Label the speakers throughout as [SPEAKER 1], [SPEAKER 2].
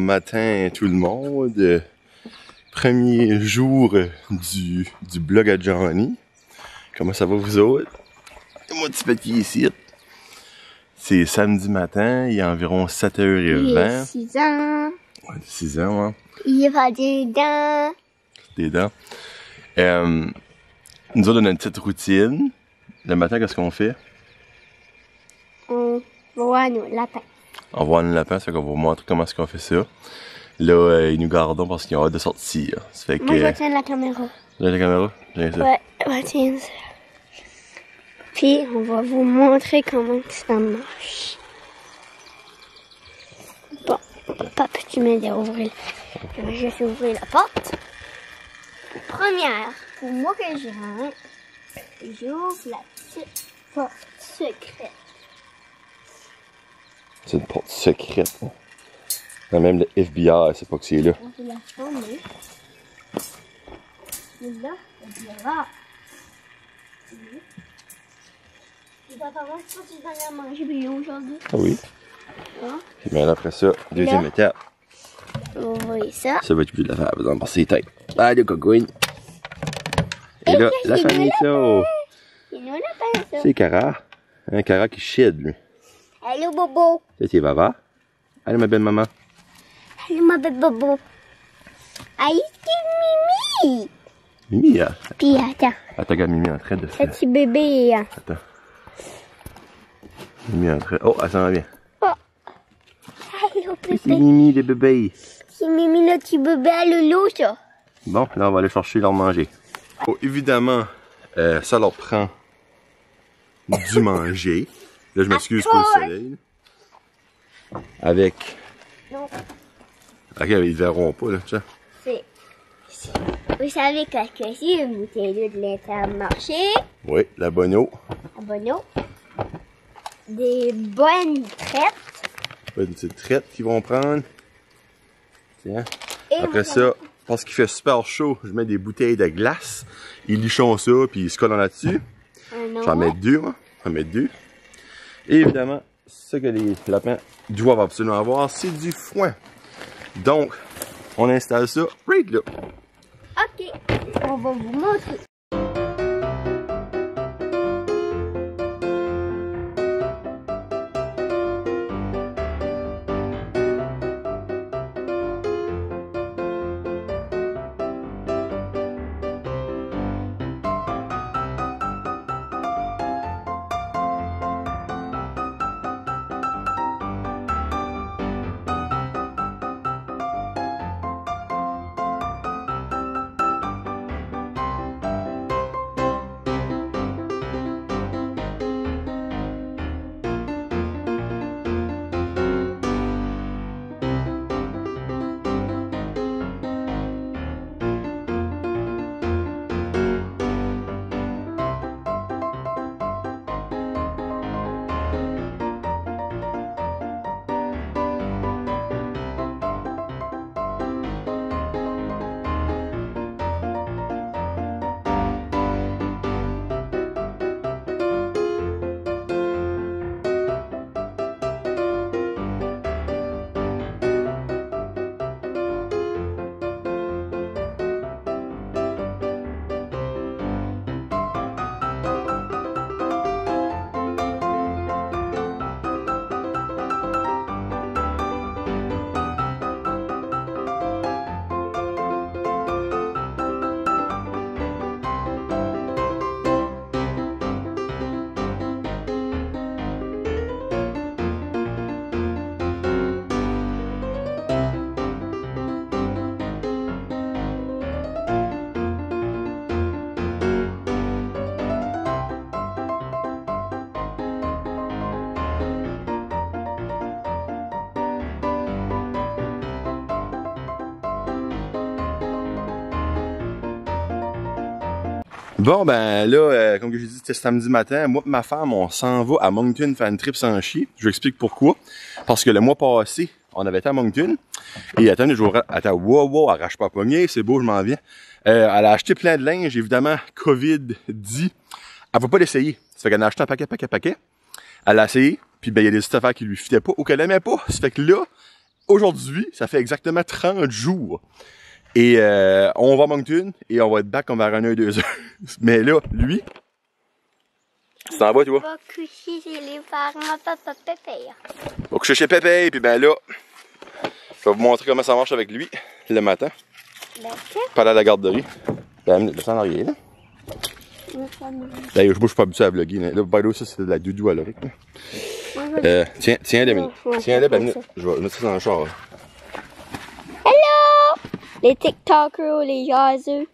[SPEAKER 1] matin tout le monde. Premier jour du blog à Johnny. Comment ça va vous autres? Mon petit petit ici. C'est samedi matin, il est environ 7h20.
[SPEAKER 2] Il a 6 ans.
[SPEAKER 1] Ouais, 6 ans, hein?
[SPEAKER 2] Il va des dents.
[SPEAKER 1] Des dents. Nous autres, on a une petite routine. Le matin, qu'est-ce qu'on fait?
[SPEAKER 2] On voit nos lapins.
[SPEAKER 1] On voit un lapin, ça fait qu'on va vous montrer comment est-ce qu'on fait ça. Là, ils nous gardons parce qu'ils ont hâte de sortir. Ça fait que...
[SPEAKER 2] Moi, je vais tenir la caméra.
[SPEAKER 1] Là, la caméra? J'ai ça.
[SPEAKER 2] Ouais, on va tenir ça. Puis, on va vous montrer comment ça marche. Bon, papa, tu m'aides à ouvrir. Je vais juste ouvrir la porte. Première, pour moi que j'ai un, j'ouvre la petite porte secrète.
[SPEAKER 1] C'est une porte secrète. Hein? Même le FBI sait pas que c'est là.
[SPEAKER 2] On peut la fermer. Et là, elle est là. Et papa, moi, je pense que tu vas aller manger bio aujourd'hui.
[SPEAKER 1] Ah oui.
[SPEAKER 2] Hein?
[SPEAKER 1] Puis bien après ça, deuxième
[SPEAKER 2] Là.
[SPEAKER 1] étape.
[SPEAKER 2] On va ouvrir ça.
[SPEAKER 1] Ça va être plus de la faire, par exemple, parce que c'est tête. Ah, le cocouine. Et là, la famille, ça.
[SPEAKER 2] C'est nous lapins, ça.
[SPEAKER 1] C'est Cara. Un Cara qui chide, lui.
[SPEAKER 2] Allô, Bobo.
[SPEAKER 1] Ça, c'est Vava. Allez, ma belle maman.
[SPEAKER 2] Allô, ma belle Bobo. Aïe, c'est Mimi.
[SPEAKER 1] Mimi, hein?
[SPEAKER 2] Puis, attends.
[SPEAKER 1] Attends, regarde Mimi en train de
[SPEAKER 2] Ce
[SPEAKER 1] faire.
[SPEAKER 2] petit bébé, hein.
[SPEAKER 1] Attends. Mimi en train. Oh, elle s'en va bien.
[SPEAKER 2] Oh. Allô,
[SPEAKER 1] C'est
[SPEAKER 2] bébé.
[SPEAKER 1] Mimi, les bébés.
[SPEAKER 2] C'est Mimi, le petit bébé à Loulou, ça.
[SPEAKER 1] Bon, là, on va aller chercher leur manger. Oh, évidemment, ça leur prend du manger. Là, je m'excuse pour le soleil. Avec...
[SPEAKER 2] Non.
[SPEAKER 1] Ok, ils verront pas, là, tu sais.
[SPEAKER 2] C'est... Vous savez que c'est une bouteille de lait à marché.
[SPEAKER 1] Oui, la bonne eau.
[SPEAKER 2] Un bonneau. Des bonnes traites.
[SPEAKER 1] Une petite traite qu'ils vont prendre. Tiens.
[SPEAKER 2] Et
[SPEAKER 1] Après ça, parce qu'il fait super chaud, je mets des bouteilles de glace. Ils lichont ça, puis ils se collent là-dessus. J'en mets deux, moi. J'en mets deux. Et évidemment, ce que les lapins doivent absolument avoir, c'est du foin. Donc, on installe ça right là.
[SPEAKER 2] Ok, on va vous montrer.
[SPEAKER 1] Bon, ben là, comme je dis, c'était samedi matin. Moi et ma femme, on s'en va à Moncton faire une trip sans chier. Je vous explique pourquoi. Parce que le mois passé, on avait été à Moncton. Et attendez, attends, wow, arrache pas poignée, c'est beau, je m'en viens. Elle a acheté plein de linge, évidemment, COVID dit. Elle va pas l'essayer. Ça fait qu'elle a acheté un paquet. Elle l'a essayé, puis ben il y a des affaires qui lui fitaient pas ou qu'elle aimait pas. Ça fait que là, aujourd'hui, ça fait exactement 30 jours. Et on va à Moncton et on va être back comme vers 1 heure, 2 heures. Mais là, lui, tu t'en vas, toi?
[SPEAKER 2] On va coucher chez les parents, papa, pépé.
[SPEAKER 1] On va coucher chez Pépé, puis ben là, je vais vous montrer comment ça marche avec lui le matin. Pas à la garderie. Ben, laisse en arrière, là. D'ailleurs, je suis pas habitué à vlogger. Là, by the way, ça, c'est de la doudou à l'oreille. Tiens-le, tiens-le, ben, je vais mettre ça dans le char.
[SPEAKER 2] Hello! Les TikTokers, les jaseux.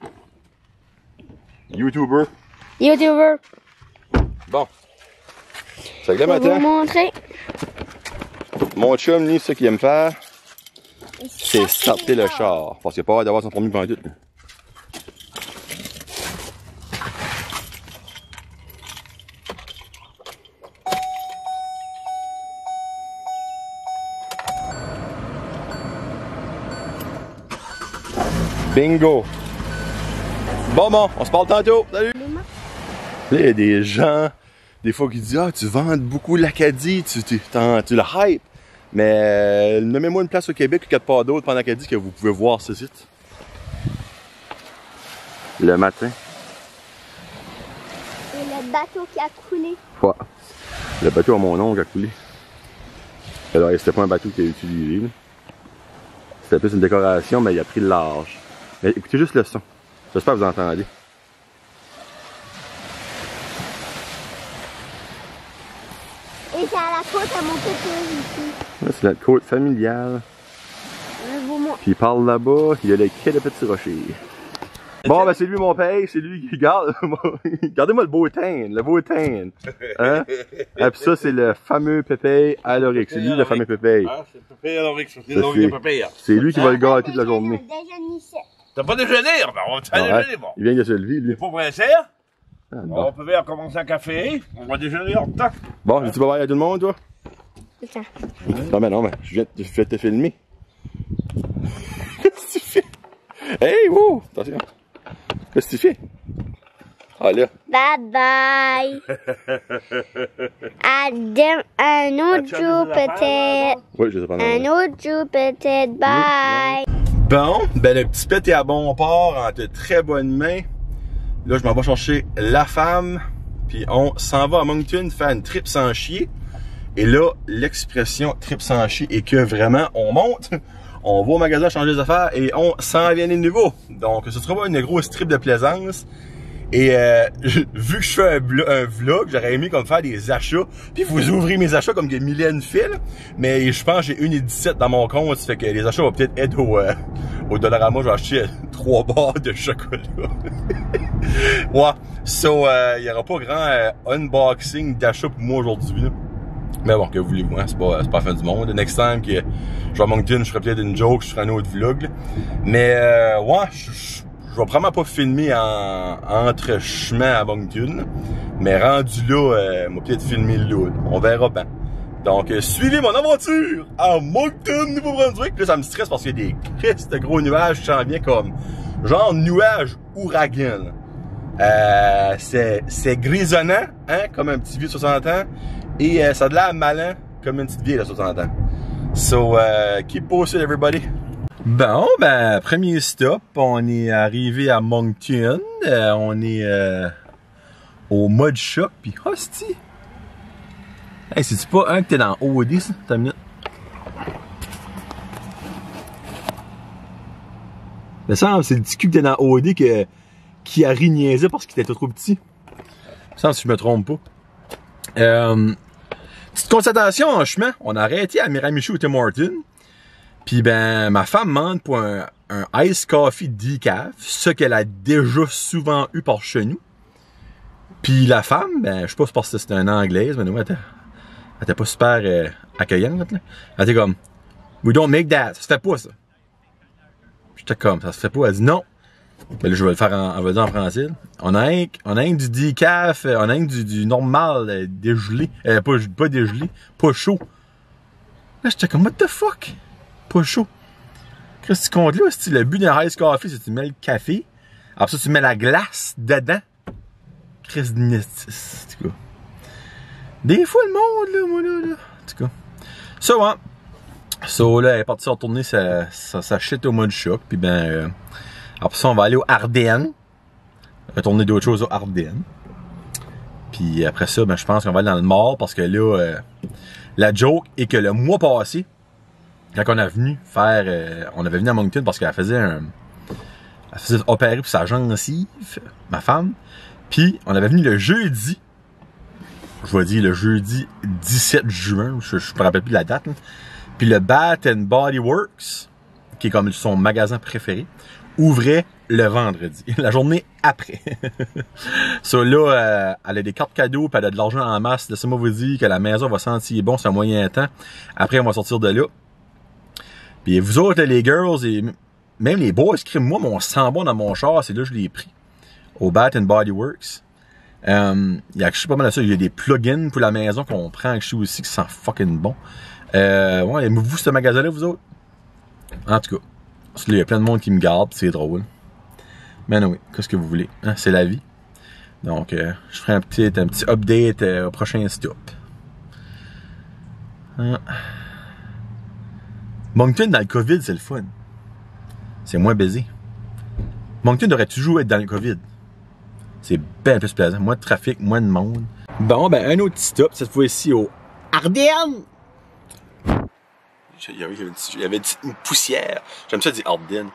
[SPEAKER 1] YouTuber.
[SPEAKER 2] YouTubers.
[SPEAKER 1] Bon. C'est que le
[SPEAKER 2] Je vais vous
[SPEAKER 1] matin,
[SPEAKER 2] montrer.
[SPEAKER 1] mon chum, lui, ce qu'il aime faire, c'est starter le char. Parce qu'il n'a pas hâte d'avoir son premier pendant tout. Bingo! Bon, on se parle tantôt. Salut! Là, il y a des gens, des fois, qui disent « Ah, tu vends beaucoup l'Acadie, tu le hype. » Mais nommez-moi une place au Québec ou quelque part d'autre pendant l'Acadie que vous pouvez voir ce site. Le matin.
[SPEAKER 2] Et le bateau qui a coulé.
[SPEAKER 1] Ouais. Le bateau à mon oncle a coulé. Alors, c'était pas un bateau qui a utilisé. C'était plus une décoration, mais il a pris le large. Mais écoutez juste le son. J'espère que vous entendez.
[SPEAKER 2] Et c'est à la côte à mon petit ici.
[SPEAKER 1] Là, c'est notre côte familiale. Puis par là-bas, il y a le quai de Petit Rocher. Bon, ben c'est lui mon père, c'est lui qui garde. Regardez-moi le beau teint, le beau teint. Hein? Et puis ça, c'est le fameux Pépé à l'Orix. C'est lui le fameux Pépé.
[SPEAKER 3] Ah, c'est Pépé à l'Orix, c'est le Pépé.
[SPEAKER 1] C'est lui qui va le gâter de la journée.
[SPEAKER 3] T'as pas déjeuné? Ben, on va te faire déjeuner, bon.
[SPEAKER 1] Il vient de se lever, lui.
[SPEAKER 3] T'es pas pressé?
[SPEAKER 1] Ah,
[SPEAKER 3] Bon, on peut bien commencer un café. On va déjeuner en temps.
[SPEAKER 1] Bon, tu vas voir à tout le monde, toi? Non, mais je vais te filmer. Qu'est-ce que tu fais? Hey, wow! Attention. Qu'est-ce que tu fais? Ah, là.
[SPEAKER 2] Bye bye. Un autre jour peut-être.
[SPEAKER 1] Oui, je sais pas.
[SPEAKER 2] Un autre jour peut-être. Bye.
[SPEAKER 1] Bon, ben le petit pet est à bon port, en de très bonnes mains. Là, je m'en vais chercher la femme, puis on s'en va à Moncton faire une trip sans chier. Et là, l'expression trip sans chier est que vraiment, on monte, on va au magasin changer les affaires et on s'en vient de nouveau. Donc, ce sera pas une grosse trip de plaisance. Et vu que je fais un vlog, j'aurais aimé comme faire des achats. Puis vous ouvrez mes achats comme des milliers de fils. Mais je pense que j'ai 1,17 dans mon compte. Ça fait que les achats vont peut-être être au Dollarama. Je vais acheter 3 barres de chocolat. Ouais. So, il n'y aura pas grand unboxing d'achats pour moi aujourd'hui. Mais bon, que voulez-vous, hein? C'est pas la fin du monde. Next time que je vais à Moncton, je ferai peut-être une joke, je ferai un autre vlog. Là. Mais ouais, je vais vraiment pas filmer entre chemin à Moncton. Mais rendu là, moi peut-être filmer là. On verra bien. Donc, suivez mon aventure à Moncton, Nouveau-Brunswick. Là, ça me stresse parce qu'il y a des crises de gros nuages qui s'en viennent comme genre nuages ouragan. C'est grisonnant, hein, comme un petit vieux de 60 ans. Et ça a de l'air malin, comme une petite vieille de 60 ans. So, keep posted, everybody. Bon, ben, premier stop, on est arrivé à Moncton. On est au Mod Shop, pis hostie. Hey, c'est-tu pas un que t'es dans OD, ça? T'as une minute. Me semble, c'est le petit cul que t'es dans OD qui a ri niaisé parce qu'il était trop petit. Me semble si je me trompe pas. Petite constatation en chemin, on a arrêté à Miramichi ou Tim Hortons. Puis ben, ma femme demande pour un ice coffee decaf, ce qu'elle a déjà souvent eu par chez nous. Puis la femme, ben, je sais pas si parce que c'était une anglaise, mais nous, elle était pas super accueillante. Là. Elle était comme, we don't make that, ça se fait pas ça. J'étais comme, ça se fait pas. Elle dit non. Mais là, je vais le faire on va le dire en français. On a un du decaf, on a un du normal dégelé, pas dégelé, pas chaud. Là, j'étais comme, what the fuck? Pas chaud. Qu'est-ce que tu comptes là? Si le but d'un ice coffee, c'est que tu mets le café, après ça, tu mets la glace dedans. Chris de nestis, en tout cas. Des fois, le monde, là, moi, là. En tout cas. Ça, So là, elle est partie retourner sa shit au mode choc. Puis ben, après ça, on va aller aux Ardennes. Retourner d'autres choses aux Ardennes. Puis après ça, ben, je pense qu'on va aller dans le Nord parce que là, la joke est que le mois passé, quand on avait venu à Moncton parce qu'elle faisait opérer pour sa gencive, ma femme. Puis on avait venu le jeudi, je vais dire le jeudi 17 juin, je me rappelle plus de la date. Là. Puis le Bath and Body Works, qui est comme son magasin préféré, ouvrait le vendredi, la journée après. So là, elle a des cartes cadeaux, puis elle a de l'argent en masse. Laissez-moi vous dire que la maison va sentir bon sur un moyen temps. Après, on va sortir de là. Puis vous autres, les girls, et même les boys, moi, mon sang bon dans mon char, c'est là que je l'ai pris. Au Bath and Body Works. Il y a pas mal de ça. Il y a des plugins pour la maison qu'on prend avec aussi qui sont fucking bons. Ouais, aimez-vous ce magasin-là, vous autres? En tout cas, parce que là, il y a plein de monde qui me garde, c'est drôle. Mais non, oui, qu'est-ce que vous voulez? Hein, c'est la vie. Donc, je ferai un petit update au prochain stop. Moncton, dans le COVID, c'est le fun. C'est moins baisé. Moncton devrait toujours être dans le COVID. C'est bien plus plaisant. Moins de trafic, moins de monde. Bon, ben, un autre petit stop, cette fois-ci au Ardennes. Il y avait une poussière. J'aime ça dire Ardennes.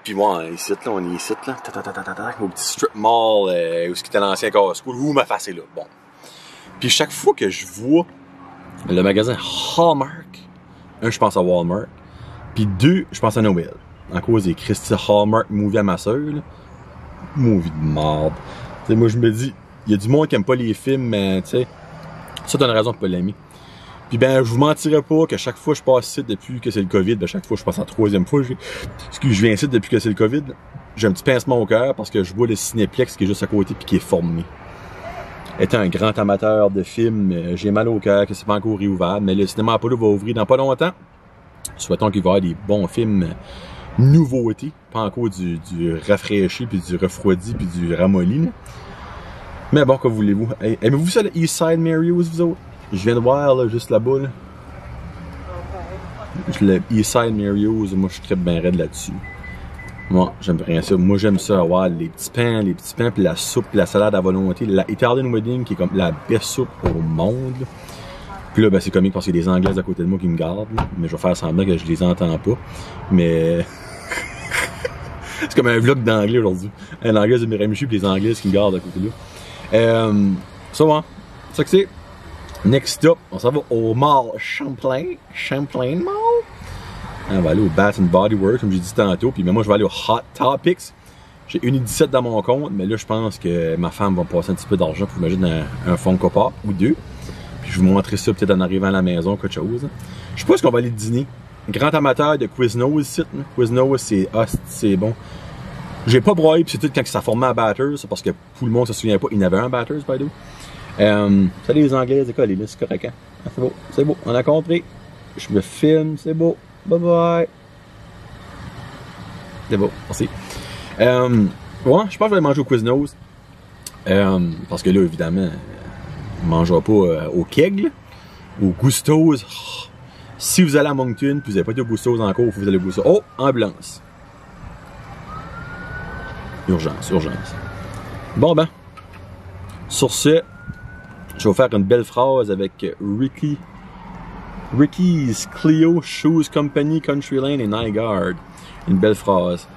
[SPEAKER 1] Puis moi, on est ici, là. Au petit strip mall, où c'était l'ancien Costco, où ma face est là. Bon. Puis chaque fois que je vois le magasin Hallmark, je pense à Walmart. Puis 2, je pense à Noël. En cause des Christy Hallmark movie à ma soeur, là. Movie de merde. T'sais, moi, je me dis, il y a du monde qui aime pas les films, mais tu sais, ça t'as une raison de pas l'aimer. Puis ben, je vous mentirais pas que chaque fois que je passe ici depuis que c'est le COVID, ben chaque fois je passe en 3e fois, je viens ici depuis que c'est le COVID, j'ai un petit pincement au cœur parce que je vois le Cinéplex qui est juste à côté puis qui est formé. Étant un grand amateur de films, j'ai mal au cœur que c'est pas encore réouvert, mais le cinéma Apollo va ouvrir dans pas longtemps. Souhaitons qu'il va y avoir des bons films nouveautés, pas encore du rafraîchi puis du refroidi puis du ramolli. Là. Mais bon, que voulez-vous? Aimez-vous ça, le East Side Mario's, vous autres? Je viens de voir, là, juste là-bas, là. Le East Side Mario's, moi, je trippe bien raide là-dessus. Moi, j'aime rien ça. Moi, j'aime ça, avoir les petits pains, puis la soupe, puis la salade à volonté. La Italian Wedding, qui est comme la best soupe au monde, là. Puis là, ben, c'est comique parce qu'il y a des Anglaises à côté de moi qui me gardent, là. Mais je vais faire semblant que je les entends pas. Mais... c'est comme un vlog d'anglais aujourd'hui. L'anglaise de Miramichi, puis les Anglaises qui me gardent à côté de là. Ça va. Ça que c'est. Next stop, on s'en va au mall Champlain Mall. On va aller au Bath and Body Works, comme j'ai dit tantôt. Puis moi, je vais aller au Hot Topics. J'ai 1,17 dans mon compte, mais là, je pense que ma femme va me passer un petit peu d'argent pour m'imaginer un Funko Pop ou 2. Puis je vais vous montrer ça peut-être en arrivant à la maison, quelque chose. Je sais pas ce qu'on va aller dîner. Grand amateur de Quiznos ici. Quiznos, c'est bon. J'ai pas broyé, puis c'est tout quand ça formait à Batters, parce que tout le monde se souvient pas, il y en avait un Batters, by the way. Salut les Anglaises, école, là, c'est correct, hein? Ah, c'est beau, on a compris. Je me filme, c'est beau. Bye bye. C'est beau, merci. Ouais, je pense que je vais aller manger au Quiznos. Parce que là, évidemment, on ne mangera pas au Keg, au Gusto's. Oh, si vous allez à Moncton, puis vous n'avez pas été au Gusto's encore, il faut que vous allez au Gusto's. Oh, ambulance. Urgence. Bon ben, sur ce, je vais faire une belle phrase avec Ricky's Clio Shoes Company, Country Lane et Nygaard. Une belle phrase.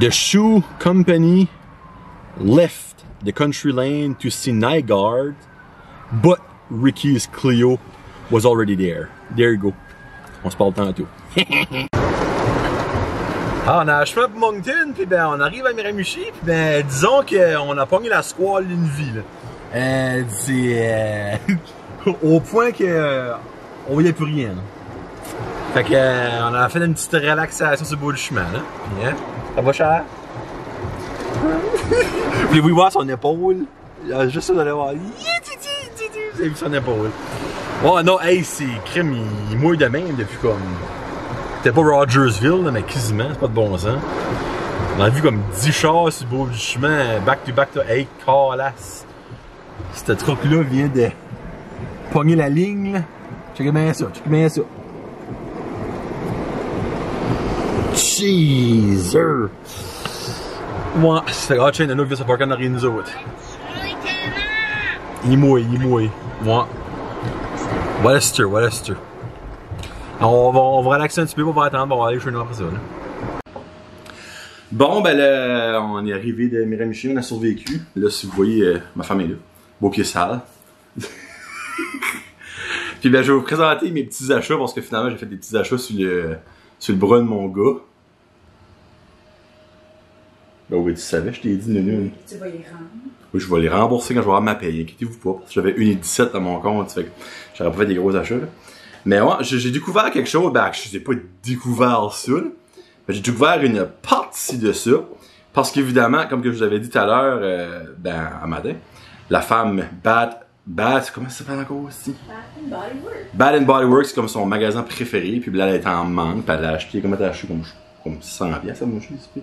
[SPEAKER 1] The shoe company left the country lane to see Nygaard, but Ricky's Clio was already there. There you go. On se parle tantôt. Ah, on a achevé pour Moncton, puis ben on arrive à Miramichi, puis ben disons qu'on a pogné la squale d'une vie, là. C'est au point que on voyait plus rien, là. Fait que on a fait une petite relaxation sur le bout du chemin, là. Puis, hein, ça va cher? Puis vous voir son épaule, juste ça d'aller voir. Vous avez vu son épaule. Oh non, hey, c'est crème, il mouille de même depuis comme... C'était pas Rogersville, là, mais quasiment, c'est pas de bon sens. On a vu comme 10 chars sur le bout du chemin, back to 8 cars. Ce truc-là vient de pogner la ligne, là. Check bien ça, check bien ça. Cheeser! Ouais, c'est grave, tiens, Nano vient se parker en arrière de nous autres. Il mouille. Ouais. Voilà, c'est sûr. On va relaxer un petit peu, on va attendre, on va aller chez nous après ça. Là. Bon, ben là, on est arrivé de Miramichi, on a survécu. Là, si vous voyez, ma femme est là. Beau pied sale. Puis ben, je vais vous présenter mes petits achats parce que finalement, j'ai fait des petits achats sur le bras de mon gars. Ben oui, tu savais, je t'ai dit, Nunu.
[SPEAKER 4] Tu vas les rendre.
[SPEAKER 1] Oui, je vais les rembourser quand je vais avoir ma paye, inquiétez-vous pas. Parce que j'avais 1,17 dans mon compte, fait que j'aurais pas fait des gros achats, là. Mais ouais, j'ai découvert quelque chose, ben, je n'ai pas découvert ça, là. J'ai découvert une partie de ça. Parce qu'évidemment, comme que je vous avais dit tout à l'heure, ben, à matin, la femme comment ça s'appelle encore aussi? Bath & Body Works, c'est comme son magasin préféré, puis là, elle est en manque, puis elle a acheté, comment t'as acheté? Comme 100 pièces, ça, mon chien, en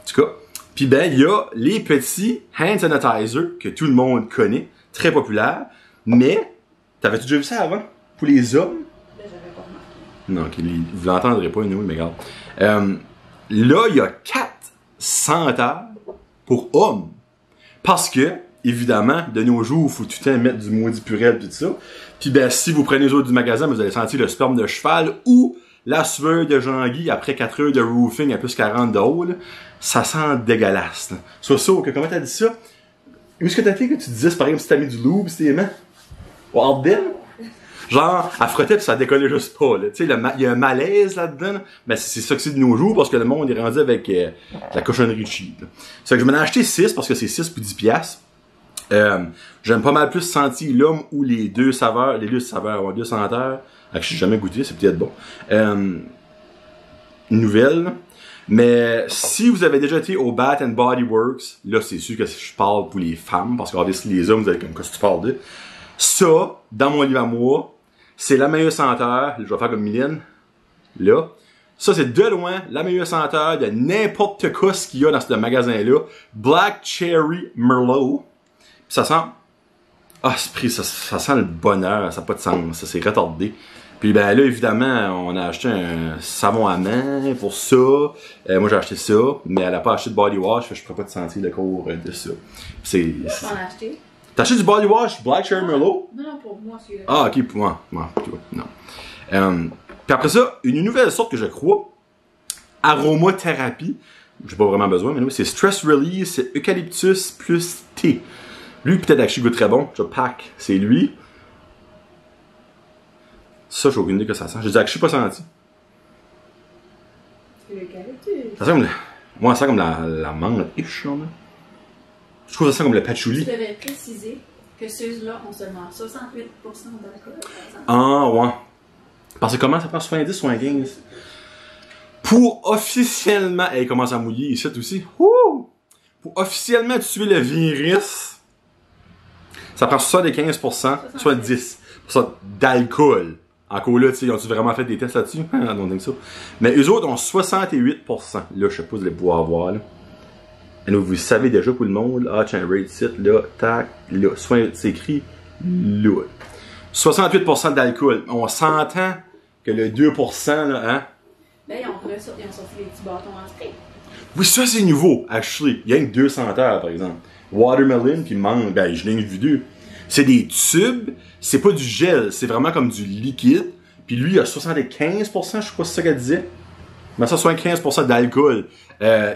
[SPEAKER 1] tout cas. Puis ben, il y a les petits hand sanitizer que tout le monde connaît, très populaire, mais, t'avais-tu déjà vu ça avant? Pour les hommes?
[SPEAKER 4] J'avais pas remarqué.
[SPEAKER 1] Non, vous l'entendrez pas, nous, mais regarde. Là, il y a 4 senteurs pour hommes. Parce que, évidemment, de nos jours, il faut tout le temps mettre du maudit purel et tout ça. Puis ben, si vous prenez les autres du magasin, vous allez sentir le sperme de cheval ou la sueur de Jean-Guy après 4 heures de roofing à plus 40 d'eau. Ça sent dégueulasse. Là. Comment t'as dit ça? Où est-ce que t'as fait que tu disais, par exemple, si t'as mis du loup pis c'était aimant? Au ben? Genre, elle frottait pis ça décollait juste pas, là. Tu sais, il y a un malaise là-dedans. Ben, c'est ça que c'est de nos jours parce que le monde est rendu avec la cochonnerie cheap. C'est que je m'en ai acheté 6 parce que c'est 6 pour 10 piastres. J'aime pas mal plus sentir l'homme ou les deux saveurs, les deux senteurs. Que j'ai jamais goûté, c'est peut-être bon. Une nouvelle, là. Mais si vous avez déjà été au Bath & Body Works, là c'est sûr que je parle pour les femmes, parce que les hommes, vous allez comme, qu'est-ce que tu parles de? Ça, dans mon livre à moi, c'est la meilleure senteur, je vais faire comme Mylène, là. Ça, c'est de loin la meilleure senteur de n'importe quoi ce qu'il y a dans ce magasin-là. Black Cherry Merlot. Puis ça sent... Ah, ça sent le bonheur, ça n'a pas de sens, ça c'est retardé. Puis ben là, évidemment, on a acheté un savon à main pour ça. Moi, j'ai acheté ça, mais elle a pas acheté de body wash, fait que je pourrais pas te sentir le cours de ça.
[SPEAKER 4] T'en as acheté?
[SPEAKER 1] T'as acheté du body wash Black Cherry Merlot?
[SPEAKER 4] Non, pour moi, c'est...
[SPEAKER 1] Ah, ok, pour moi. Non. Puis après ça, une nouvelle sorte que je crois, aromathérapie. J'ai pas vraiment besoin, mais oui, c'est Stress Release, c'est Eucalyptus plus thé. Lui, peut-être actually goûte très bon. Je pack, c'est lui. Ça, j'ai aucune idée que ça sent. J'ai dit que je suis pas senti.
[SPEAKER 4] C'est l'eucalyptus.
[SPEAKER 1] Ça sent comme moi, ça sent comme la menthe. Je trouve que ça sent comme le patchouli.
[SPEAKER 4] Je devais préciser que ceux-là ont seulement 68% d'alcool.
[SPEAKER 1] Ah, ouais. Parce que comment ça prend 70, 75? Pour officiellement... Elle commence à mouiller ici aussi. Wouh! Pour officiellement tuer le virus, ça prend 75%, soit 10% d'alcool. Encore là, tu sais, ils ont-tu vraiment fait des tests là-dessus? Non, donc ça. Mais eux autres ont 68%. Là, je sais pas si vous allez pouvoir voir, là. Et donc, vous savez déjà pour le monde, ah, tiens, rate site, là, tac, là. C'est écrit, là. 68% d'alcool. On s'entend que le 2%, là, hein?
[SPEAKER 4] Ben, ils ont sorti les petits bâtons en spray.
[SPEAKER 1] Oui, ça, c'est nouveau, actually. Il y a que 2 senteurs, par exemple. Watermelon puis mangue, ben, je l'ai vu deux. C'est des tubes, c'est pas du gel, c'est vraiment comme du liquide. Puis lui, il a 75%, je crois que c'est ça qu'elle disait. Mais ça, 75% d'alcool.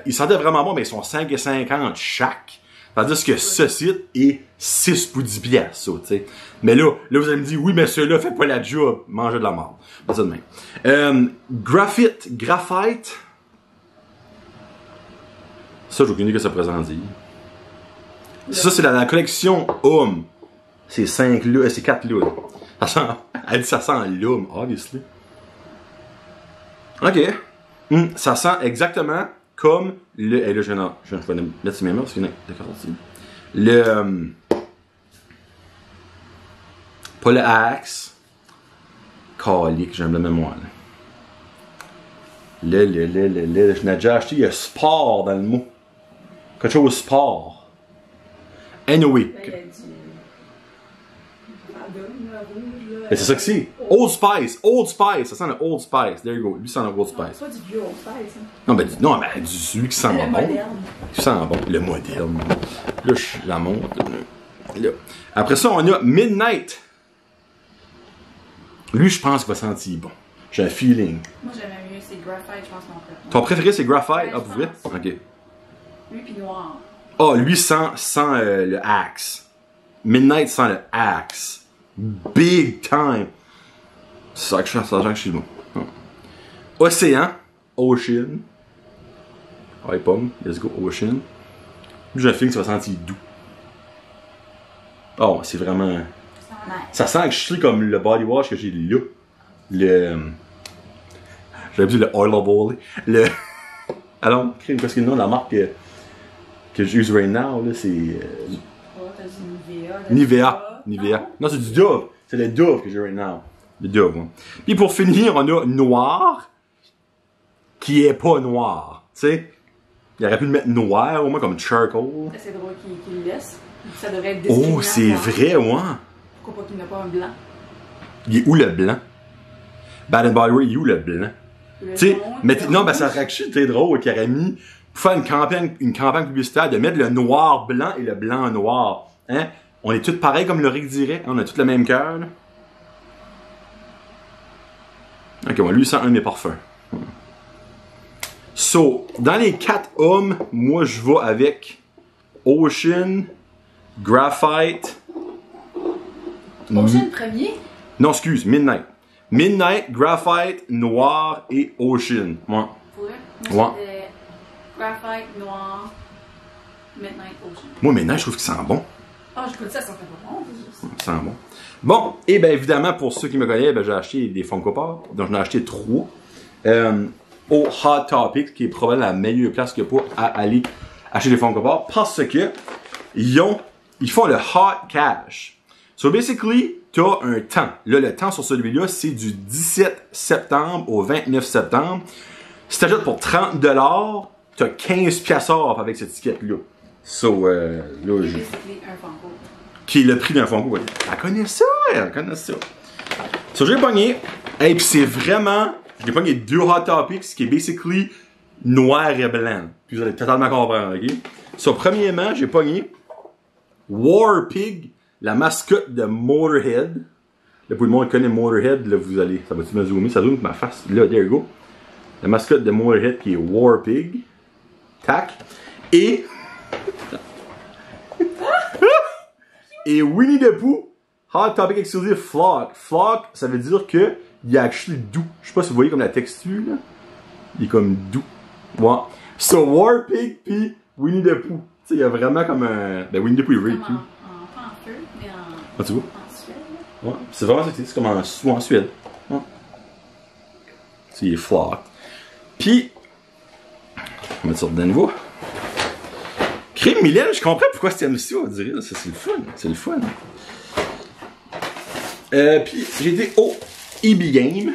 [SPEAKER 1] Ils sentaient vraiment bon, mais ils sont 5,50 chaque. Tandis que ce site est 6 pour 10 piastres, tu sais. Mais là, vous allez me dire, oui, mais celui-là fait pas la job. Mangez de la merde. Pas ça de même. Graphite. Ça, j'ai aucune idée que ça présente dire. Ça, c'est la collection Homme. C'est 4 loups. Ça sent, elle dit ça sent l'homme, obviously. Ok. Ça sent exactement comme le... Et là, je vais mettre sur mes mains parce qu'il y en a d'accord aussi. Le... pas le Axe. Calique, j'aime la mémoire. Je l'ai déjà acheté, il y a sport dans le mot. Quelque chose sport. Anyway.
[SPEAKER 4] Ben, il y a du... rouge, là.
[SPEAKER 1] Mais c'est ça que c'est. Old Spice. Old Spice. Ça sent le Old Spice. There you go. Lui, ça sent le Old Spice.
[SPEAKER 4] C'est pas du vieux Old Spice, hein.
[SPEAKER 1] Non, mais du celui qui sent
[SPEAKER 4] Le
[SPEAKER 1] bon.
[SPEAKER 4] moderne.
[SPEAKER 1] Qui sent bon. Le moderne. Là, je la monte. Là. Après ça, on a Midnight. Lui, je pense qu'il va sentir bon. J'ai un feeling.
[SPEAKER 4] Moi, j'aimais mieux, c'est Graphite, je pense, mon préféré.
[SPEAKER 1] Ton préféré, c'est Graphite?
[SPEAKER 4] Ouais,
[SPEAKER 1] Ah, pour vrai?
[SPEAKER 4] je pense.
[SPEAKER 1] Ok.
[SPEAKER 4] Lui, puis noir.
[SPEAKER 1] Ah, lui sent le Axe. Midnight sent le Axe. Big time. C'est ça que je suis bon. Océan. Ocean. Ouais, pomme. Let's go, Ocean. J'ai un feeling que ça va sentir doux. Oh, c'est vraiment...
[SPEAKER 4] Nice.
[SPEAKER 1] Ça sent que je suis comme le body wash que j'ai là. J'avais dit le Oil of Olay. Alors, qu'est-ce que le nom de la marque que j'use right now, là, c'est...
[SPEAKER 4] Oh, t'as dit
[SPEAKER 1] Nivea. Nivea. Non, c'est du Dove. C'est le Dove que j'ai right now. Le Dove, hein. Puis pour finir, on a Noir, qui est pas noir. Tu sais, il aurait pu le mettre noir, au moins comme charcoal.
[SPEAKER 4] C'est drôle qu'il le laisse. Ça devrait être discriminant.
[SPEAKER 1] Oh, c'est vrai, ouais.
[SPEAKER 4] Pourquoi pas qu'il n'a pas un blanc?
[SPEAKER 1] Il est où le blanc? Bad and Body Works, il est où le blanc? Tu sais, non, ben ça aurait été drôle qu'il aurait mis, pour faire une campagne publicitaire, de mettre le noir blanc et le blanc noir. Hein? On est tous pareils comme le Rick dirait. On a tous le même cœur. Là. Ok, bon, lui, c'est un de mes parfums. So, dans les 4 hommes, moi, je vais avec Ocean, Graphite.
[SPEAKER 4] Ocean premier?
[SPEAKER 1] Non, excuse, Midnight. Midnight, Graphite, Noir et Ocean. Ouais.
[SPEAKER 4] Pour vrai?
[SPEAKER 1] Ouais.
[SPEAKER 4] Moi, c'était Graphite, Noir, Midnight, Ocean.
[SPEAKER 1] Moi, Midnight, je trouve qu'il sent bon.
[SPEAKER 4] Ah, je peux dire ça, ça fait pas bon.
[SPEAKER 1] Ça sent bon. Bon, et bien évidemment, pour ceux qui me connaissent, ben, j'ai acheté des Funko Pop. Donc, j'en ai acheté 3. Au Hot Topic, qui est probablement la meilleure place qu'il y a pour aller acheter des Funko Pop. Parce que ils font le Hot Cash. So, basically, t'as un temps. Là, le temps sur celui-là, c'est du 17 septembre au 29 septembre. Si t'achètes pour 30$, t'as 15$ off avec cette étiquette-là. So, là,
[SPEAKER 4] C'est un Funko.
[SPEAKER 1] qui est le prix d'un Funko. Elle connaît ça, elle connaît ça. So, j'ai pogné. Et puis c'est vraiment... J'ai pogné 2 Hot Topics qui est basically noir et blanc. Puis vous allez totalement comprendre, ok? So, premièrement, j'ai pogné War Pig, la mascotte de Motorhead. Là, pour le monde qui connaît Motorhead, là, vous allez... Ça va-tu me zoomer? Ça zoome ma face. Là, there you go. La mascotte de Motorhead qui est War Pig. Tac. Et Winnie the Pooh, Hot Topic Exclusive Flock. Flock, ça veut dire que il est actually doux. Je sais pas si vous voyez comme la texture, là. Il est comme doux. Ouais. So, War Pig pis Winnie the Pooh. Tu sais, il y a vraiment comme un... Ben, Winnie the Pooh est really cute.
[SPEAKER 4] Pas en feu, mais
[SPEAKER 1] Ah, tu vois?
[SPEAKER 4] en suède.
[SPEAKER 1] Ouais. C'est vraiment ça que c'est comme en Suède. Ouais. C'est, il est Flock. Pis... On va mettre ça de niveau. Crime Mylène, je comprends pourquoi c'était aussi, on dirait. C'est le fun. C'est le fun. Puis j'ai été au EB Game.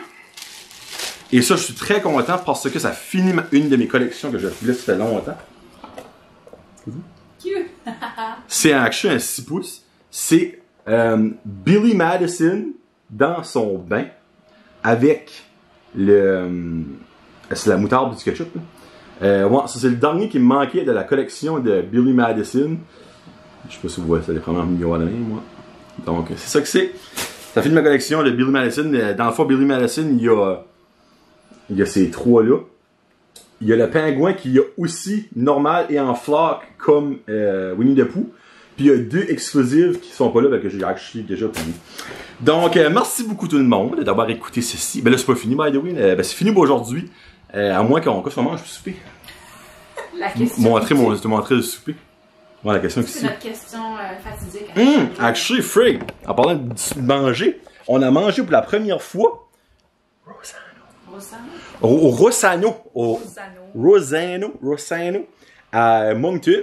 [SPEAKER 1] Et ça, je suis très content parce que ça finit une de mes collections que je voulais ça fait longtemps.
[SPEAKER 4] Cute!
[SPEAKER 1] C'est actually un 6 pouces. C'est Billy Madison dans son bain avec le... c'est la moutarde du ketchup. Ouais, ça c'est le dernier qui me manquait de la collection de Billy Madison. Je sais pas si vous voyez, ça est vraiment mieux à la main, moi. Donc, c'est ça que c'est. Ça fait de ma collection de Billy Madison. Dans le fond, Billy Madison, il y a ces 3-là. Il y a le pingouin qui est aussi normal et en flock comme Winnie the Pooh. Puis il y a 2 exclusives qui sont pas là, que j'ai acheté déjà pris. Donc, merci beaucoup tout le monde d'avoir écouté ceci. Ben là, c'est pas fini, by the way. Ben, c'est fini pour aujourd'hui. À moins qu'on mange pour souper.
[SPEAKER 4] La question.
[SPEAKER 1] Montrer le souper. Ouais, la question
[SPEAKER 4] C'est notre question fatidique.
[SPEAKER 1] Actually, Frig, en parlant de manger, on a mangé pour la première fois Rossano à Moncton.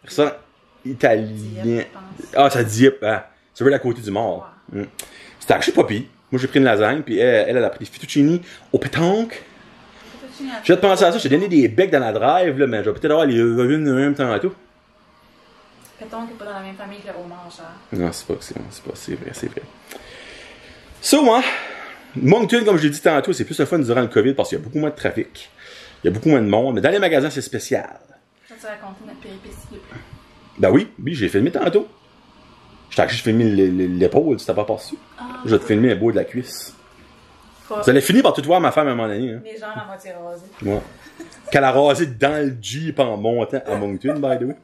[SPEAKER 1] Ça, italien. Ah, ça Dieppe, hein. C'est vrai à côté du mort. C'était actually pas pire. Moi, j'ai pris une lasagne, puis elle a pris des fettuccini au pétanque. Je vais te penser à ça, je t'ai donné des becs dans la drive, là, mais je vais peut-être avoir les une en même temps et tout.
[SPEAKER 4] Pétanque n'est pas dans la même famille que le homard, cher.
[SPEAKER 1] Non, c'est vrai, c'est vrai. So, moi, Moncton, comme je l'ai dit tantôt, c'est plus le fun durant le COVID parce qu'il y a beaucoup moins de trafic. Il y a beaucoup moins de monde. Mais dans les magasins, c'est spécial.
[SPEAKER 4] Ça, tu racontes notre péripétie depuis.
[SPEAKER 1] Ben oui, j'ai filmé tantôt. J'ai filmé l'épaule, tu t'as pas passé. Je vais te filmer un bout de la cuisse. Vous allez finir par tout voir ma femme à un moment donné. Hein.
[SPEAKER 4] Les jambes à moitié rasées.
[SPEAKER 1] Ouais. Qu'elle a rasé dans le Jeep en montant à Moncton, by the way.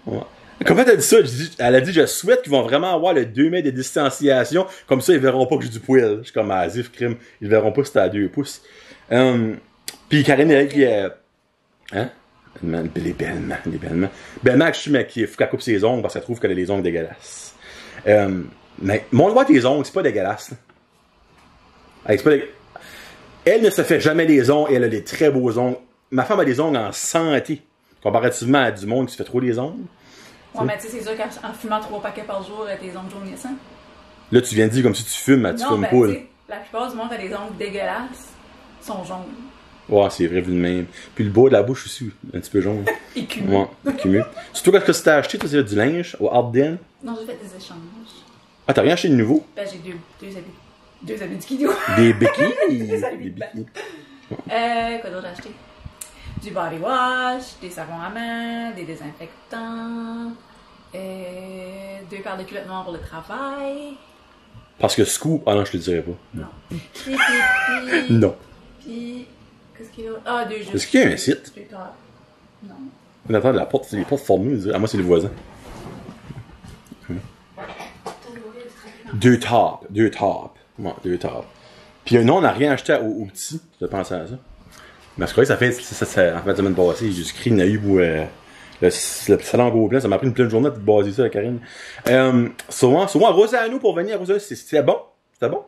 [SPEAKER 1] Ouais. Comment t'as dit ça? Elle a dit, je souhaite qu'ils vont vraiment avoir le 2 mètres de distanciation. Comme ça, ils verront pas que j'ai du poil. Je suis comme Azif, crime. Ils verront pas si t'as 2 pouces. Puis Karine, elle qui est... Hein? Les belles-mans. Belle-mans, je suis mais qui faut qu'elle coupe ses ongles parce qu'elle trouve qu'elle a les ongles dégueulasses. Mais montre-moi tes ongles, c'est pas dégueulasse. Elle ne se fait jamais des ongles et elle a des très beaux ongles. Ma femme a des ongles en santé. Comparativement à du monde qui se fait trop des ongles.
[SPEAKER 4] Ouais, mais tu sais, c'est sûr qu'en fumant 3 paquets par jour, tes ongles jaunissent.
[SPEAKER 1] Là, tu viens de dire comme si tu fumes, mais tu fumes pas. Là.
[SPEAKER 4] La plupart du monde a des ongles dégueulasses, sont jaunes.
[SPEAKER 1] Ouais, c'est vrai, vu le même. Puis le bas de la bouche aussi, un petit peu jaune.
[SPEAKER 4] Écumeux.
[SPEAKER 1] Ouais, écumeux. Surtout quand tu t'as acheté, toi, c'est du linge au Ardennes.
[SPEAKER 4] Non, j'ai fait des échanges.
[SPEAKER 1] Ah, t'as rien acheté de nouveau?
[SPEAKER 4] Ben, j'ai deux habits. 2 habits de skidoo.
[SPEAKER 1] Des bikinis?
[SPEAKER 4] Des habits de bain. Quoi d'autre j'ai acheté? Du body wash, des savons à main, des désinfectants, 2 paires de culottes noires pour le travail.
[SPEAKER 1] Parce que Scoop... Ah non, je te le dirais pas.
[SPEAKER 4] Non. Puis,
[SPEAKER 1] non.
[SPEAKER 4] Puis, qu'est-ce qu'il y a? Ah, 2 jeux.
[SPEAKER 1] Est-ce qu'il y a un site?
[SPEAKER 4] Non.
[SPEAKER 1] On attend la porte, les portes formées. Ah, moi, c'est les voisins. 2 tops. Ouais, 2 tops. Puis non, on n'a rien acheté au petit. Je pensais à ça. Mais c'est vrai que ça fait en fait, la semaine passée, j'ai écrit, il y en a eu où le salon gros plein, ça m'a pris une pleine journée de baser ça, Karine. Souvent, Rosano pour venir, Rosano, c'était bon. C'était bon.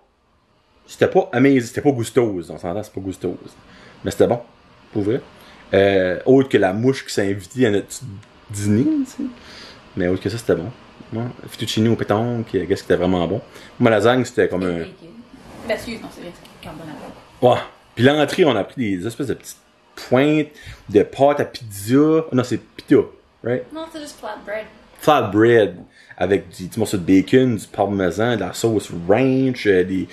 [SPEAKER 1] C'était pas amazing, c'était pas gustose. On s'entend, c'est pas gustose. Mais c'était bon. Pour vrai. Autre que la mouche qui s'est invitée à notre dîner, tu sais. Mais autre que ça, c'était bon. Ouais. Fettuccine au pétanque, qu'est-ce qui était vraiment bon. Moi, la lasagne, c'était comme un...
[SPEAKER 4] Ben, excuse, non, c'est vrai, c'est carbonara.
[SPEAKER 1] Ouais. Puis l'entrée, on a pris des espèces de petites pointes de pâte à pizza. Non, c'est pita, right?
[SPEAKER 4] Non, c'est juste flatbread.
[SPEAKER 1] Flatbread. Avec des petits morceaux de bacon, du parmesan, de la sauce ranch, des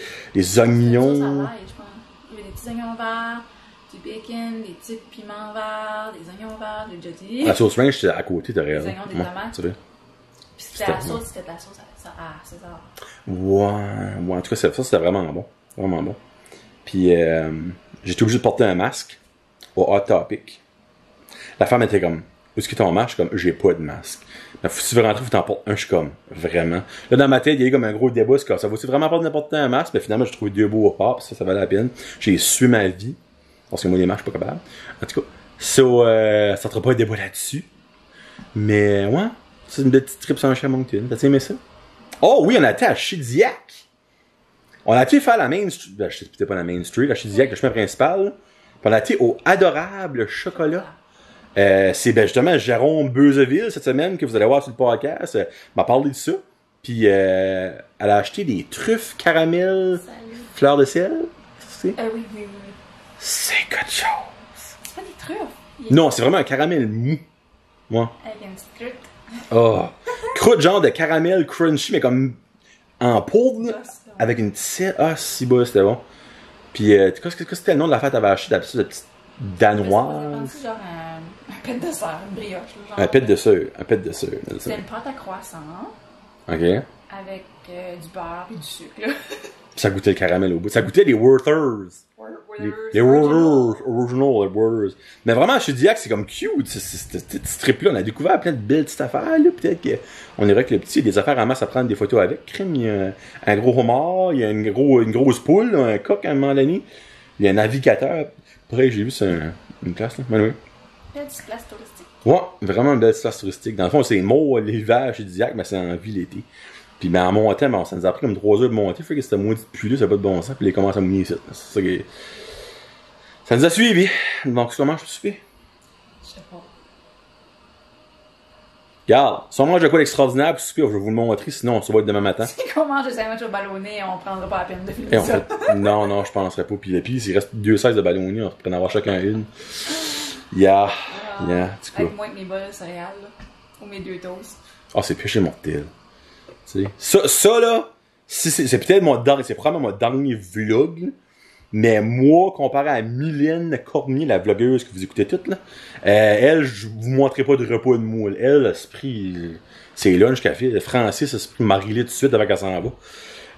[SPEAKER 1] oignons.
[SPEAKER 4] Ça l'ail, je pense. Il y avait des petits oignons verts, du bacon, des petits piments verts, des oignons verts, j'ai déjà dit.
[SPEAKER 1] La sauce ranch, c'était à côté, t'as raison.
[SPEAKER 4] Des oignons, des tomates.
[SPEAKER 1] Tu vois.
[SPEAKER 4] Puis c'était la sauce, c'était de la sauce à César.
[SPEAKER 1] Ouais, en tout cas, ça c'était vraiment bon. Vraiment bon. Puis, j'étais obligé de porter un masque au Hot Topic. La femme était comme, où est-ce que ton masque? Je suis comme, j'ai pas de masque. Mais si tu veux rentrer, faut t'en porter un. Je suis comme, vraiment. Là, dans ma tête, il y a eu comme un gros débat. C'est comme, ça vaut-tu vraiment pas de n'importe un masque? Mais finalement, j'ai trouvé 2 beaux au port, ça valait la peine. J'ai sué ma vie. Parce que moi, les masques, je suis pas capable. En tout cas, ça sera pas un débat là-dessus. Mais, ouais, c'est une petite trip sans chez Moncton. T'as aimé ça? Oh oui, on a été à Chidiac. On a été faire la Main Street. Ben, c'était pas la Main Street, la Chidiac, le chemin principal. Puis on a été au Adorable Chocolat. C'est ben, justement Jérôme Beuzeville cette semaine que vous allez voir sur le podcast. M'a parlé de ça. Puis elle a acheté des truffes caramel fleur de sel.
[SPEAKER 4] Oui.
[SPEAKER 1] C'est quelque chose.
[SPEAKER 4] C'est pas des truffes.
[SPEAKER 1] Non, c'est vraiment un caramel mou. Ouais.
[SPEAKER 4] Avec une petite croûte.
[SPEAKER 1] Oh. Croûte genre de caramel crunchy, mais comme en poudre. Avec une petite... Ah, si bas, c'était bon. Puis, qu'est-ce que c'était le nom de la fête t'avais acheté? De petite danoise.
[SPEAKER 4] C'est genre un pet de sœur, une brioche. Genre,
[SPEAKER 1] un pet de sœur.
[SPEAKER 4] C'est une pâte à croissant.
[SPEAKER 1] OK.
[SPEAKER 4] Avec du beurre et du sucre, là.
[SPEAKER 1] Ça goûtait le caramel au bout. Ça goûtait les Werthers. Les Werthers. Original, les Werthers. Mais vraiment, je te dis que c'est comme cute, cette strip-là. On a découvert plein de belles petites affaires, là. Peut-être qu'on irait avec le petit. Il y a des affaires à masse à prendre des photos avec. Crème, il y a un gros homard, il y a une grosse poule, un coq à un moment donné. Il y a un navigateur. Après, j'ai vu, c'est une place, là. Oui.
[SPEAKER 4] Belle petite place touristique.
[SPEAKER 1] Ouais, vraiment une belle place touristique. Dans le fond, c'est mot l'hiver chez Diac, mais c'est en ville l'été. Puis ben, en montant, ben, ça nous a pris comme 3 heures de monter. Fait que c'était moins de pluie là, ça n'a pas de bon sens. Puis il commence à mouiller ici. C'est ça que... Ça nous a suivis. Donc, comment je peux souper?
[SPEAKER 4] Je sais pas.
[SPEAKER 1] Regarde, si on mange de quoi d'extraordinaire pour souper, je vais vous le montrer, sinon on se voit demain matin.
[SPEAKER 4] Si on mange des sandwichs au ballonné, on prendra pas la peine de filmer
[SPEAKER 1] Et
[SPEAKER 4] ça.
[SPEAKER 1] non, je penserais pas. Puis s'il reste 2 16 de ballonniers, on peut en avoir chacun une. Yeah, du coup.
[SPEAKER 4] Avec moi, avec mes bols de céréales, là. Ou mes 2 toasts.
[SPEAKER 1] Ah, c'est péché mortel. Tu sais. Ça là, c'est peut-être c'est probablement mon dernier vlog, là. Mais moi, comparé à Mylène Cormier, la vlogueuse que vous écoutez toutes, là, elle, je vous montrerai pas de repas de moule. Elle, l'esprit, c'est lunch qu'elle fait. Francis, l'esprit Marie-Lé tout de suite avant qu'elle s'en va.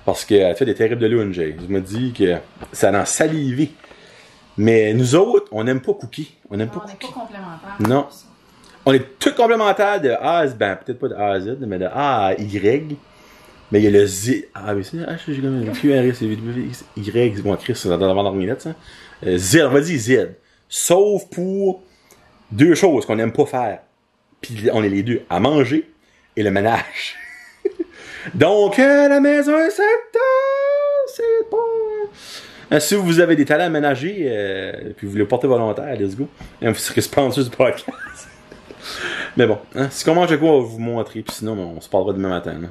[SPEAKER 1] Parce qu'elle fait des terribles lunch. Je me dis que ça a salivé. Mais nous autres, on n'aime pas cookie. On n'aime pas cookie.
[SPEAKER 4] On n'est pas complémentaires.
[SPEAKER 1] Non. On est tous complémentaires de A à Z. Ben, peut-être pas de A à Z, mais de A à Y. Mais il y a le Z. Ah, mais c'est. Ah, j'ai comme un QRS, Y. Bon, Chris, c'est dans la minute, ça. Z, on va dire Z. Sauf pour deux choses qu'on n'aime pas faire. Puis on est les deux, à manger et le ménage. Donc, la maison est c'est bon. Si vous avez des talents à ménager, puis vous voulez porter volontaire, let's go. Vous serez sponsor du podcast. Mais bon, hein, si on mange de quoi, on va vous montrer. Puis sinon, on se parlera demain matin. Là.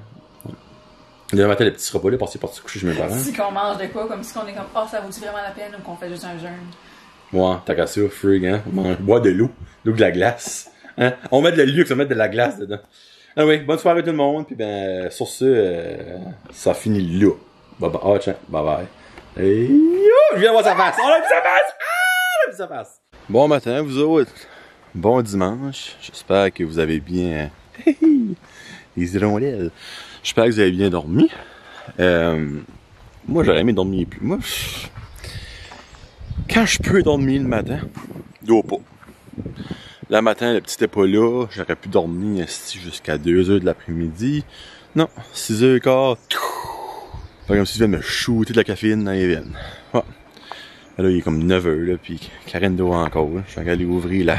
[SPEAKER 1] Demain matin, le petit repas là, parce qu'il est parti coucher chez mes parents.
[SPEAKER 4] Si qu'on mange de quoi, comme si on est comme, oh, ça vaut-tu vraiment la peine ou qu'on fait juste un jeûne?
[SPEAKER 1] Ouais, t'as qu'à ça, frig, hein. On boit de l'eau de la glace. Hein? On met de la luxe, on met de la glace dedans. Ah oui, bonne soirée tout le monde. Puis ben, sur ce, ça finit là. Bye bye. Oh, tiens, bye bye. Et je viens voir sa face. On a vu sa face! Ah, on a vu sa face! Bon matin, vous autres. Bon dimanche. J'espère que vous avez bien. Les hirondelles. J'espère que vous avez bien dormi. Moi, j'aurais aimé dormir plus. Moi, quand je peux dormir le matin, je dois pas. Le matin, le petit était pas là. J'aurais pu dormir jusqu'à 2h de l'après-midi. Non, 6h15. Pas comme si je venais me shooter de la caféine dans les veines. Ouais. Là, il est comme 9h, là, puis Karen dort encore. Là. Je vais aller ouvrir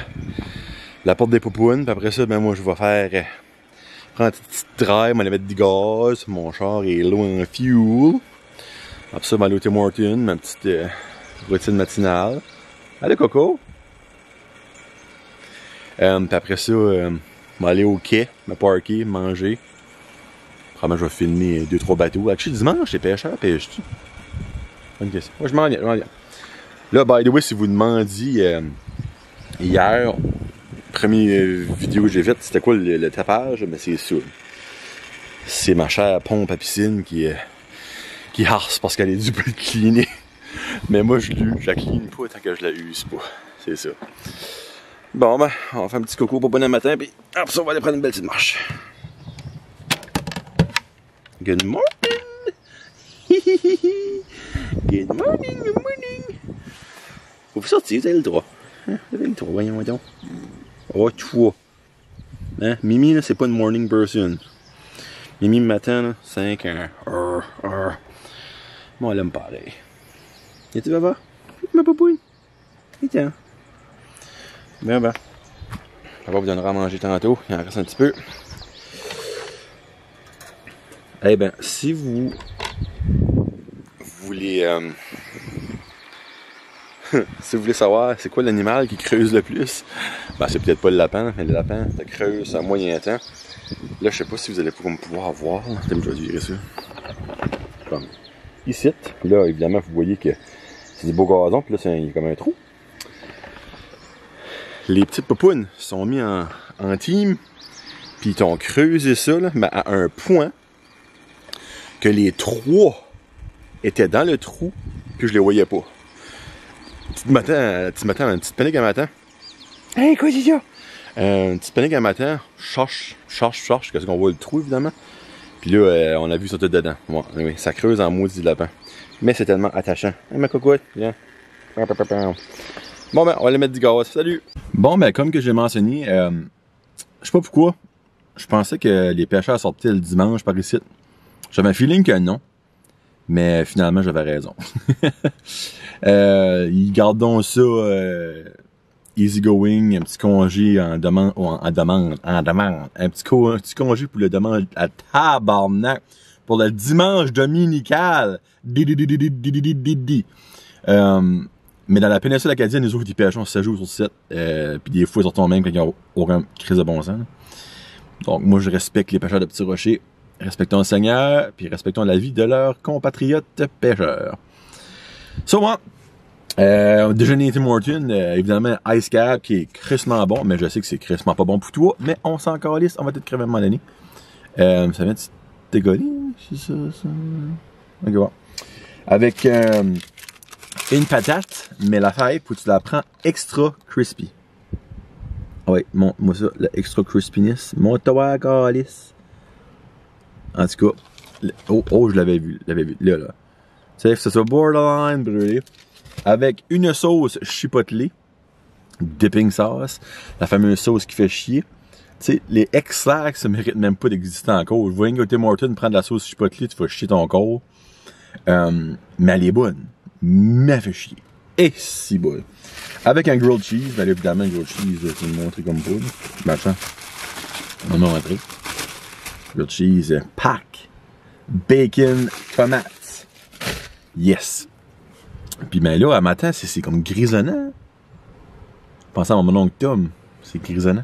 [SPEAKER 1] la porte des poupounes, puis après ça, ben moi, je vais faire... prendre une petite drive, m'aller mettre du gaz. Mon char est low en fuel. Après ça, m'aller au Tim Hortons, ma petite routine matinale. Allez, Coco! Puis après ça, m'aller au quai, me parker, manger. Probablement, je vais filmer 2-3 bateaux. Actually, dimanche, les pêcheurs pêchent-tu? Bonne question. Moi, je m'en viens. Là, by the way, si vous demandiez hier, première vidéo que j'ai faite, c'était quoi le tapage? Mais c'est ça. C'est ma chère pompe à piscine qui harce parce qu'elle est due pour être cleanée. Mais moi, je la clean pas tant que je la use pas. C'est ça. Bon, ben, on va faire un petit coco pour bon matin, puis après ça, on va aller prendre une belle petite marche. Good morning! Good morning, good morning! Vous sortir, vous avez le droit. Hein? Vous avez le droit, voyons donc. Oh, toi. Hein? Mimi, là, c'est pas une morning person. Mimi, le matin, là, 5 ans. Moi, elle aime pareil. Et tu vas voir? Ma poupouille. Et tiens. Ben. Papa vous donnera à manger tantôt. Il en reste un petit peu. Eh ben, si vous voulez... si vous voulez savoir c'est quoi l'animal qui creuse le plus, ben c'est peut-être pas le lapin, mais le lapin, ça creuse à moyen temps. Là, je sais pas si vous allez pouvoir voir. Je vais virer ça. Comme ici. Puis là, évidemment, vous voyez que c'est du beau gazon. Puis là, il y a comme un trou. Les petites poupounes sont mis en team. Puis ils ont creusé ça, là, mais à un point que les 3 étaient dans le trou, puis je les voyais pas. Un petit panique à matin. Hey, quoi, c'est ça? Un petit panique à matin, cherche, qu'est-ce qu'on voit le trou, évidemment. Puis là, on a vu ça tout dedans. Bon, oui, ça creuse en maudit lapin. Mais c'est tellement attachant. Hey, ma cocotte, viens. Bon, ben, on va aller mettre du gaz. Salut! Bon, ben, comme que j'ai mentionné, je sais pas pourquoi, je pensais que les pêcheurs sortaient le dimanche par ici. J'avais un feeling que non. Mais finalement, j'avais raison. Ils gardent donc ça easy going, un petit congé en demande. Un petit congé pour le demande à tabarnak. Pour le dimanche dominical. Mais dans la péninsule acadienne, les autres, ils pêchent 7 jours sur 7. Puis des fois, ils sortent même quand il n'y a aucun crise de bon sens. Donc, moi, je respecte les pêcheurs de petits rochers. Respectons le Seigneur, puis respectons la vie de leurs compatriotes pêcheurs. So, moi, déjeuner Tim Hortons, évidemment, Ice Cap, qui est crissement bon, mais je sais que c'est crissement pas bon pour toi, mais on s'en calisse, on va peut-être crever à un moment donné. Ça vient de décoller. C'est ça, ça. Ok, bon. Avec une patate, mais l'affaire, faut que tu la prends extra crispy. Ouais, montre-moi ça, le extra crispiness. Montre-toi, calice. En tout cas, oh, je l'avais vu, là. Tu sais, c'est ça, borderline brûlé. Avec une sauce chipotelée, dipping sauce, la fameuse sauce qui fait chier. Tu sais, les ex-slacks, ça mérite même pas d'exister encore. Je vois un Tim Hortons prendre de la sauce chipotelée, tu vas chier ton corps. Mais elle est bonne. Mais elle fait chier. Et si bonne. Avec un grilled cheese, ben là, évidemment, un grilled cheese, je vais me montrer comme pas. Ben, attends. On va montrer. Grilled cheese, pack. Bacon, tomates. Yes. Puis ben là, à matin, c'est comme grisonnant. Pensez à mon oncle Tom, c'est grisonnant.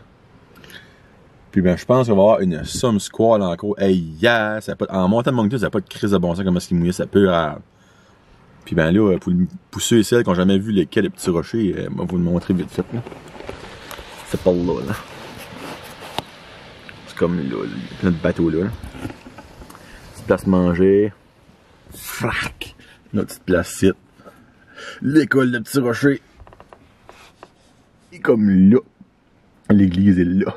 [SPEAKER 1] Puis ben, je pense qu'on va avoir une somme squale encore. Hey, yeah! En montant de Moncton, ça n'a pas de crise de bon sens, comment est-ce qu'il mouillait, ça peut. Puis ben là, pour ceux et celles qui n'ont jamais vu lesquels les petits rochers, je vais vous le montrer vite fait, là. C'est pas là, là. C'est comme là, notre bateau là. Petite place manger. Frac! Notre petite place site. L'école de petits rochers. Et comme là. L'église est là.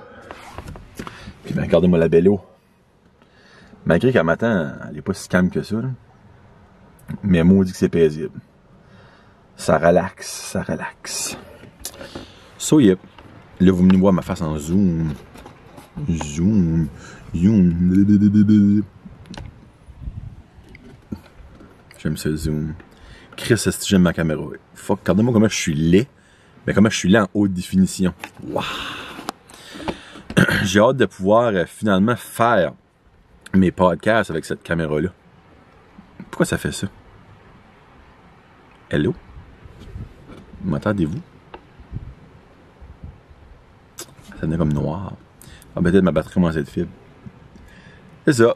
[SPEAKER 1] Puis ben, regardez-moi la belle eau. Malgré qu'à matin, elle est pas si calme que ça, là. Mais maudit que c'est paisible. Ça relaxe, ça relaxe. So yep. Là, vous venez voir ma face en zoom. Zoom. Zoom. J'aime ce zoom. Chris, est-ce que j'aime ma caméra? Fuck, regardez-moi comment je suis laid. Mais comment je suis laid en haute définition. Waouh! J'ai hâte de pouvoir finalement faire mes podcasts avec cette caméra-là. Pourquoi ça fait ça? Hello? M'entendez-vous? Ça devient comme noir. Ah, peut-être ma batterie commence à être fibre. C'est ça.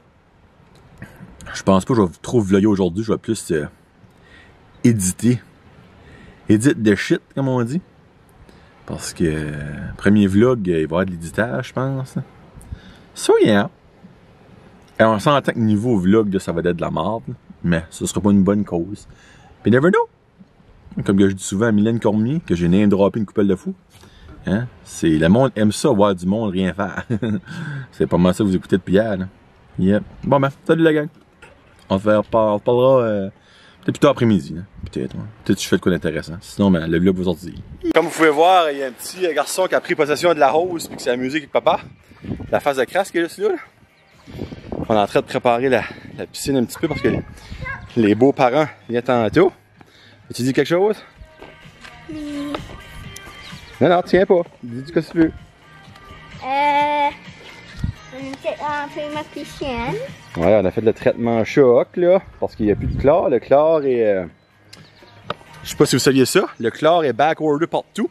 [SPEAKER 1] Je pense pas que je vais trop vlogger aujourd'hui. Je vais plus éditer. Edit de shit, comme on dit. Parce que premier vlog, il va y avoir de l'éditage, je pense. So yeah. Et on s'entend que niveau vlog, là, ça va être de la merde. Mais ce sera pas une bonne cause. Puis never know. Comme que je dis souvent à Mylène Cormier, que j'ai name droppé une coupelle de fou. Hein? Le monde aime ça, voir du monde rien faire. C'est pas mal ça que vous écoutez depuis hier. Là. Yep. Bon ben, salut la gang. On parlera peut-être plutôt après-midi. Peut-être. Ouais. Peut-être que je fais de quoi d'intéressant. Sinon, ben, le vlog va sortir. Comme vous pouvez voir, il y a un petit garçon qui a pris possession de la hose puis qui s'est amusé avec papa. La face de crasse qui est juste là. On est en train de préparer la piscine un petit peu parce que les beaux-parents viennent tantôt. As-tu dit quelque chose? Non, tiens pas. Dis ce que tu veux.
[SPEAKER 2] On a fait ma piscine.
[SPEAKER 1] Ouais, on a fait le traitement choc, là, parce qu'il n'y a plus de chlore. Le chlore est... je sais pas si vous saviez ça. Le chlore est backorder partout.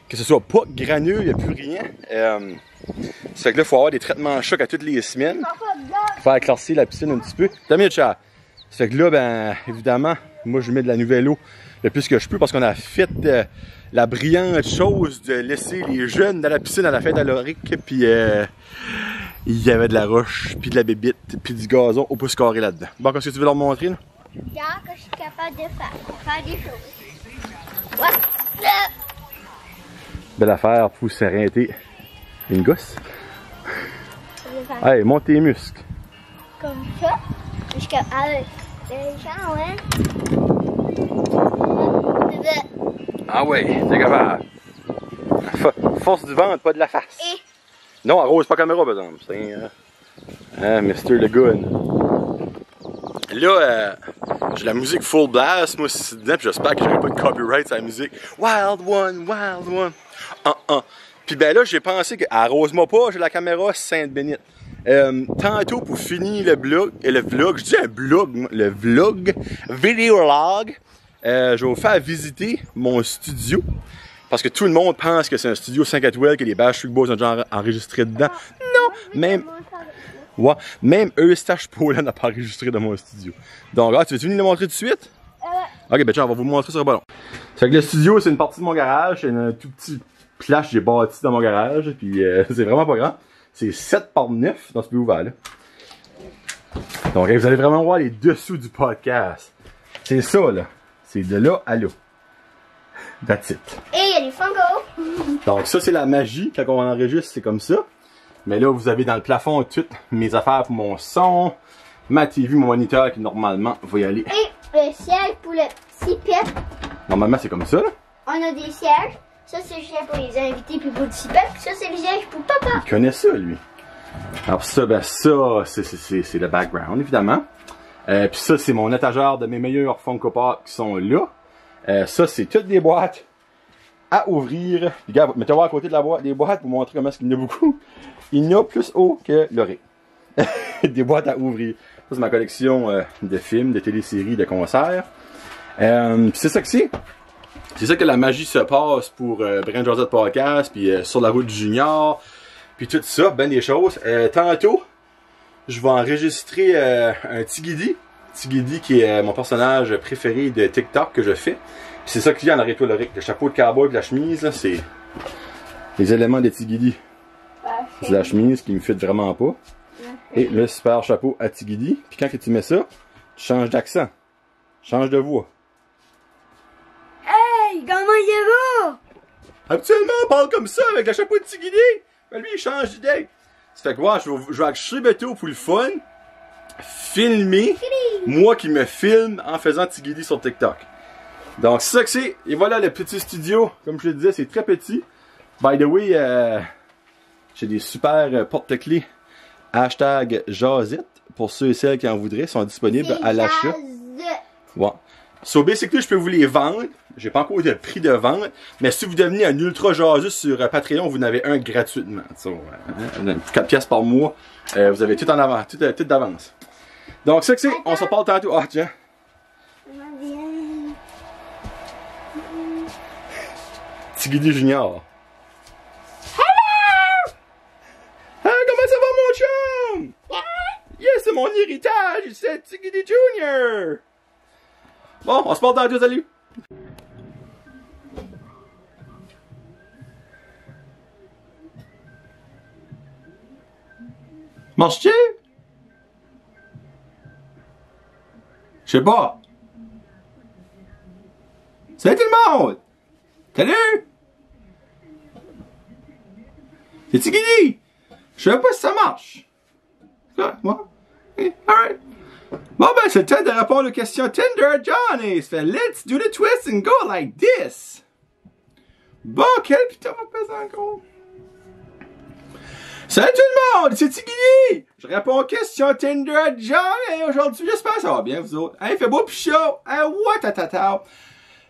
[SPEAKER 1] Que ce soit pas granule, il n'y a plus rien. Ça fait que là, il faut avoir des traitements choc à toutes les semaines. Pour faire éclaircir la piscine un petit peu. T'as mis le chat. Ça fait que là, ben, évidemment, moi, je mets de la nouvelle eau le plus que je peux parce qu'on a fait la brillante chose de laisser les jeunes dans la piscine à la fête à l'Oric. Puis il y avait de la roche, puis de la bébite, puis du gazon au pouce carré là-dedans. Bon, qu'est-ce que tu veux leur montrer, là?
[SPEAKER 2] Regarde que je suis capable de faire des choses. Ouais.
[SPEAKER 1] Belle affaire pour s'arrêter. Une gosse. Hey, monte tes muscles.
[SPEAKER 2] Comme ça. Je suis capable. Les gens, ouais.
[SPEAKER 1] Ah ouais, c'est capable. Force du ventre, pas de la face.
[SPEAKER 2] Et?
[SPEAKER 1] Non, arrose pas caméra, par exemple. C'est Mr. The Good. Là, j'ai la musique full blast, moi, c'est dedans, puis j'espère que j'aurai pas de copyright sur la musique. Wild one, wild one. Puis ben là, j'ai pensé que arrose-moi pas, j'ai la caméra Sainte-Bénite. Tantôt, pour finir le vlog, je dis un vlog, le vlog, vidéolog, je vais vous faire visiter mon studio. Parce que tout le monde pense que c'est un studio 5 étoiles, que les Backstreet Boys ont déjà enregistré dedans. Non, même Eustache Paulin n'a pas enregistré dans mon studio. Donc, tu veux venir le montrer tout de suite? Ok, ben tiens, on va vous montrer sur le ballon. Ça fait que le studio, c'est une partie de mon garage, c'est un tout petit place que j'ai bâti dans mon garage, puis c'est vraiment pas grand. C'est 7 par 9 dans ce plus ouvert là. Donc, vous allez vraiment voir les dessous du podcast. C'est ça, là. C'est de là à là. That's it.
[SPEAKER 2] Et il y a des Funko.
[SPEAKER 1] Donc, ça, c'est la magie. Quand on enregistre, c'est comme ça. Mais là, vous avez dans le plafond toutes mes affaires pour mon son, ma TV, mon moniteur qui, normalement, va y aller.
[SPEAKER 2] Et le siège pour le petit pet.
[SPEAKER 1] Normalement, c'est comme ça, là.
[SPEAKER 2] On a des sièges. Ça, c'est le siège pour les invités puis pour le petit pet. Puis ça, c'est le siège pour papa.
[SPEAKER 1] Il connaît ça, lui. Alors ça, ben ça, c'est le background, évidemment. Puis ça, c'est mon étagère de mes meilleurs Funko Pop qui sont là. Ça, c'est toutes des boîtes à ouvrir. Regarde, mettez-vous à côté de la boîte, des boîtes pour montrer comment il y en a beaucoup. Il y en a plus haut que l'oreille. Des boîtes à ouvrir. Ça, c'est ma collection de films, de téléséries, de concerts. C'est ça que c'est. C'est ça que la magie se passe pour Brand Josette Podcast, puis Sur la route du Junior. Puis tout ça, ben des choses. Tantôt, je vais enregistrer un Tigidi. Tigidi qui est mon personnage préféré de TikTok que je fais. Puis c'est ça qu'il y a en arrière-toi, le chapeau de cowboy et la chemise, là, c'est les éléments de Tigidi. C'est la chemise qui me fit vraiment pas. Et le super chapeau à Tigidi. Puis quand tu mets ça, tu changes d'accent. Change de voix.
[SPEAKER 2] Hey, comment il va?
[SPEAKER 1] Habituellement, on parle comme ça avec le chapeau de Tigidi. Ben lui, il change d'idée. Ça fait que ouais, je vais acheter Beto pour le fun. Filmer. Moi qui me filme en faisant Tigidi sur TikTok. Donc c'est ça que c'est. Et voilà le petit studio. Comme je le disais, c'est très petit. By the way, j'ai des super porte-clés. Hashtag Jazette. Pour ceux et celles qui en voudraient, sont disponibles à l'achat. Ouais. So basically, je peux vous les vendre. J'ai pas encore de prix de vente. Mais si vous devenez un ultra jaseux sur Patreon, vous en avez un gratuitement. So, 4 piastres par mois. Vous avez tout en avant, tout d'avance. Donc ça que c'est, on se parle tantôt. Ah tiens. Tigidi Junior. Hello! Ah, comment ça va mon chum? Yeah, c'est mon héritage, c'est Tigidi Junior. Bon, on se parle tantôt, salut. Marche-tu? Je sais pas. Salut tout le monde! Salut! C'est Tigidi! Je sais pas si ça marche. Ça, moi? Okay, alright. Bon ben, c'est le temps de répondre aux questions Tinder Johnny. Ça fait let's do the twist and go like this. Bon, quel putain va peser encore? Salut tout le monde, c'est Tigidi! Je réponds aux questions Tinder Johnny aujourd'hui. J'espère que ça va bien, vous autres. Hey, fait beau pis chaud. Hey, what tatata.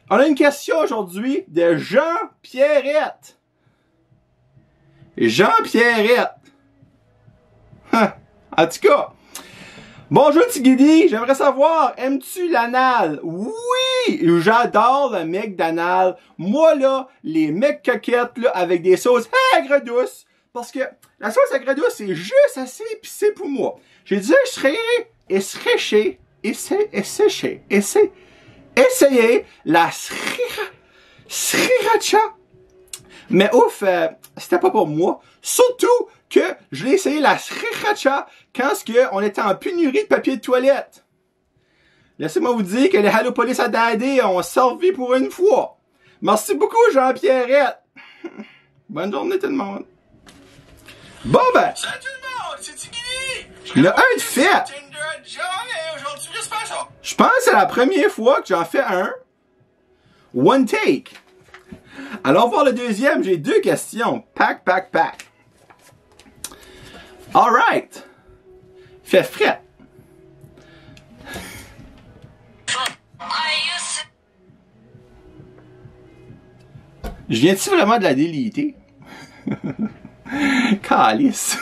[SPEAKER 1] On a une question aujourd'hui de Jean Pierrette. Jean Pierrette. En tout cas. Bonjour Tigidi, j'aimerais savoir, aimes-tu l'anal? Oui! J'adore le mec d'anal. Moi là, les mecs coquettes là, avec des sauces aigres douces. Parce que la sauce aigre douce, c'est juste assez épicé pour moi. J'ai dit essayer la sriracha. Mais ouf, c'était pas pour moi. Surtout que je l'ai essayé la sriracha quand on était en pénurie de papier de toilette. Laissez-moi vous dire que les Halopolis à Daddy ont servi pour une fois. Merci beaucoup, Jean-Pierrette. Bonne journée tout le monde. Bon ben. Salut tout le monde, c'est Tigidi. Le 1 de fait. Je pense que c'est la première fois que j'en fais un. One take. Allons voir le deuxième, j'ai 2 questions. Pack. Alright. Fait frais. Je viens-tu vraiment de la déliter? Calice.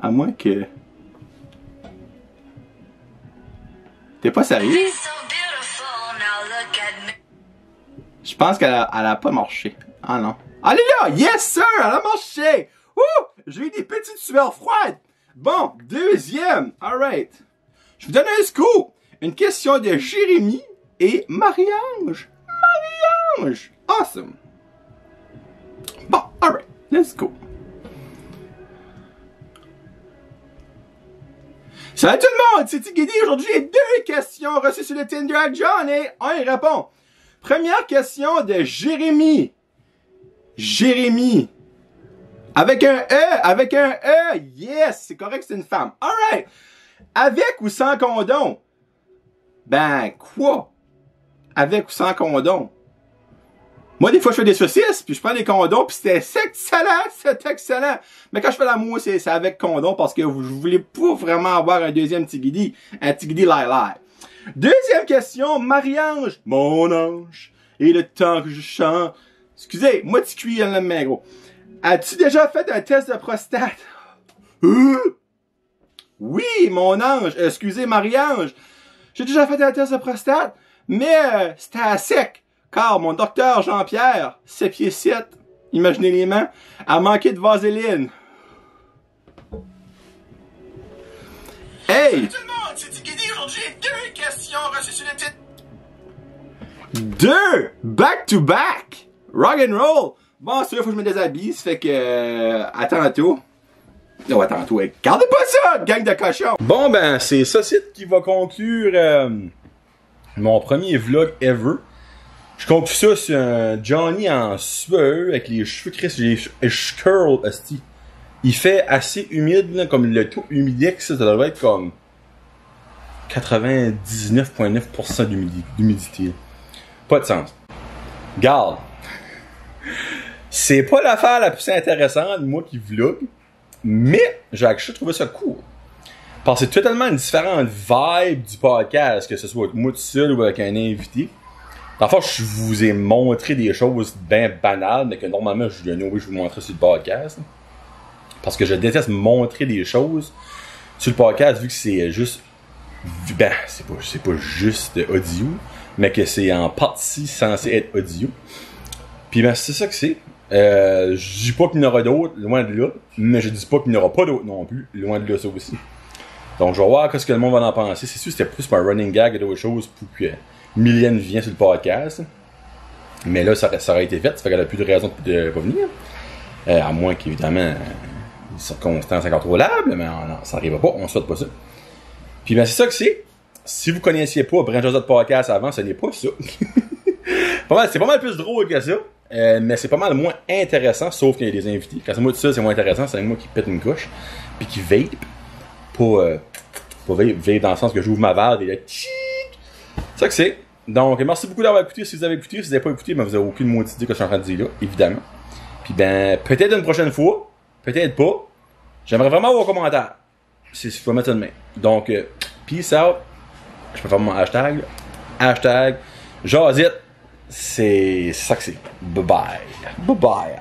[SPEAKER 1] À moins que... T'es pas sérieux? Je pense qu'elle a pas marché. Ah non. Allez là! Yes sir! Elle a marché! Ouh! J'ai eu des petites sueurs froides! Bon, deuxième. Alright. Je vous donne un scoop. Une question de Jérémy et Marie-Ange. Marie-Ange! Awesome! Bon, alright. Let's go. Salut tout le monde, c'est Tigidi. Aujourd'hui, j'ai 2 questions reçues sur le Tinder à John et on y répond. Première question de Jérémy. Jérémy. Avec un E. Yes, c'est correct, c'est une femme. Alright. Avec ou sans condom? Ben, quoi? Avec ou sans condom? Moi, des fois, je fais des saucisses, puis je prends des condoms, puis c'est excellent. Mais quand je fais l'amour, c'est avec condom, parce que je voulais pas vraiment avoir un deuxième Tigidi, un Tigidi lai. Deuxième question, Marie-Ange, mon ange, et le temps que je chante. Excusez, moi, tu cuis dans la main, gros. As-tu déjà fait un test de prostate? Oui, mon ange, excusez, Marie-Ange. J'ai déjà fait un test de prostate, mais c'était à sec. Car mon docteur Jean-Pierre, 7 pieds 7, imaginez les mains, a manqué de vaseline. Hey! Salut tout le monde, c'est Tigidi. Aujourd'hui, j'ai 2 questions reçues sur le titre. 2! Back to back! Rock and roll! Bon, c'est là, faut que je me déshabille, ça fait que... à tantôt. Non, à tantôt, gardez pas ça, gang de cochons! Bon, ben, c'est ça site qui va conclure mon premier vlog ever. Je conclue ça sur un Johnny en sueur avec les cheveux crissent, les curl, asti. Il fait assez humide, là, comme le taux humidex, ça devrait être comme 99,9% d'humidité. Pas de sens. Garde. C'est pas l'affaire la plus intéressante, moi qui vlog, mais j'ai actually trouvé ça cool. Parce que c'est totalement une différente vibe du podcast, que ce soit avec moi tout seul ou avec un invité. Enfin, je vous ai montré des choses bien banales, mais que normalement, je vous montrer sur le podcast. Parce que je déteste montrer des choses sur le podcast, vu que c'est juste... Ben, c'est pas juste audio, mais que c'est en partie censé être audio. Puis ben, c'est ça que c'est. Je dis pas qu'il y en aura d'autres, loin de là, mais je dis pas qu'il n'y en aura pas d'autres non plus, loin de là, ça aussi. Donc, je vais voir ce que le monde va en penser. C'est sûr que c'était plus un running gag et d'autres choses pour que Mylène vienne sur le podcast. Mais là, ça aurait été fait, ça fait qu'elle n'a plus de raison de pas venir. À moins qu'évidemment, les circonstances incontrôlables, mais non, ça n'arrivera pas, on ne souhaite pas ça. Puis ben, c'est ça que c'est. Si vous connaissiez pas Brand Josette Podcast avant, ce n'est pas ça. C'est pas mal plus drôle que ça. Mais c'est pas mal moins intéressant, sauf qu'il y a des invités. Quand c'est moi tout ça, c'est moins intéressant, c'est moi qui pète une couche, puis qui vape. Pas vape dans le sens que j'ouvre ma valve et là, c'est ça que c'est. Donc, merci beaucoup d'avoir écouté. Si vous avez écouté, si vous n'avez pas écouté, ben, vous n'avez aucune maudite idée que je suis en train de dire là, évidemment. Puis ben, peut-être une prochaine fois, peut-être pas. J'aimerais vraiment avoir un commentaire. Si je peux mettre ça de main. Donc, peace out. Je peux faire mon hashtag. Là. Hashtag Jazette. C'est ça que c'est. Bye bye. Bye bye.